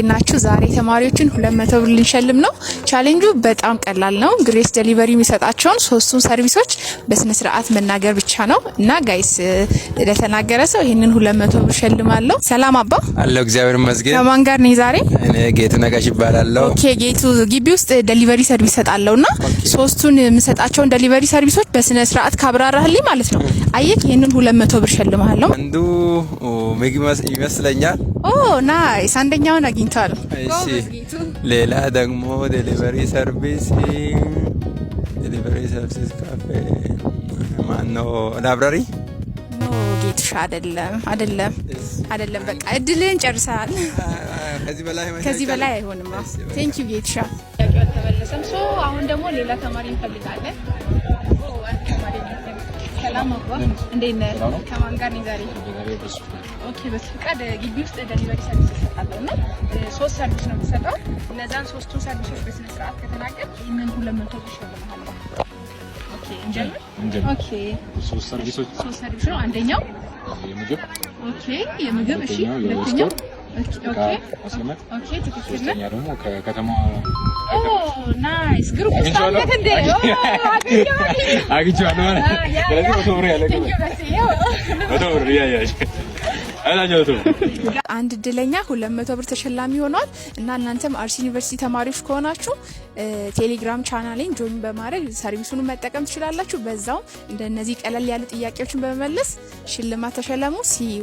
እናችሁ ዛሬ ተማሪዎችን 200 ብር ልንሸልም ነው። ቻሌንጁ በጣም ቀላል ነው። ግሬስ ዴሊቨሪ የሚሰጣቸውን ሶስቱን ሰርቪሶች በስነ ስርዓት መናገር ብቻ ነው እና ጋይስ ለተናገረ ሰው ይሄንን 200 ብር ሸልማለሁ። ሰላም አባ አለው። እግዚአብሔር ይመስገን። ከማን ጋር ነኝ ዛሬ? እኔ ጌቱ ነጋሽ ይባላለሁ። ኦኬ ጌቱ ግቢ ውስጥ ዴሊቨሪ ሰርቪስ ሰጣለውና ሶስቱን የምሰጣቸውን ዴሊቨሪ ሰርቪሶች በስነ ስርዓት ካብራራህልኝ ማለት ነው። አየክ ይሄንን 200 ብር ሸልማለሁ። አንዱ ምግብ ይመስለኛል። ኦ ናይስ፣ አንደኛውን አግኝቷል። እሺ ሌላ ደግሞ ዴሊቨሪ ሰርቪስ ካፌ ማነው? ላይብራሪ ኖ ጌትሽ አይደለም። በቃ እድልን ጨርሰሃል። ከዚህ በላይ አይሆንም። ቴንክ ዩ ጌትሻ። ተመለሰም ሶ አሁን ደግሞ ሌላ ተማሪ እንፈልጋለን። ሰላም አባ እንዴት ነህ? ከማን ጋር ነኝ ዛሬ? ኦኬ በፍቃድ ግቢ ውስጥ ዴሊቨሪ ሰርቪስ ተሰጣለውና ሶስት ሰርቪስ ነው የምሰጠው። እነዛን ሶስቱን ሰርቪሶች በስነ ስርዓት ከተናገር ይሄንን 200 ብር ሸልማለሁ። ኦኬ እንጀምር። ኦኬ ሶስት ሰርቪስ ነው። አንደኛው የምግብ እሺ። ሁለተኛው ኦኬ ትክክል ነህ። ደግሞ ከከተማ ናይስ ግሩፕ ስታንደርድ እንደ አግኝቻለሁ ማለት ስለዚህ ወቶብር አንድ እድለኛ 200 ብር ተሸላሚ ሆኗል እና እናንተም አርሲ ዩኒቨርሲቲ ተማሪዎች ከሆናችሁ ቴሌግራም ቻናሌን ጆይን በማድረግ ሰርቪሱን መጠቀም ትችላላችሁ። በዛው እንደነዚህ ቀለል ያሉ ጥያቄዎችን በመመለስ ሽልማት ተሸለሙ። ሲዩ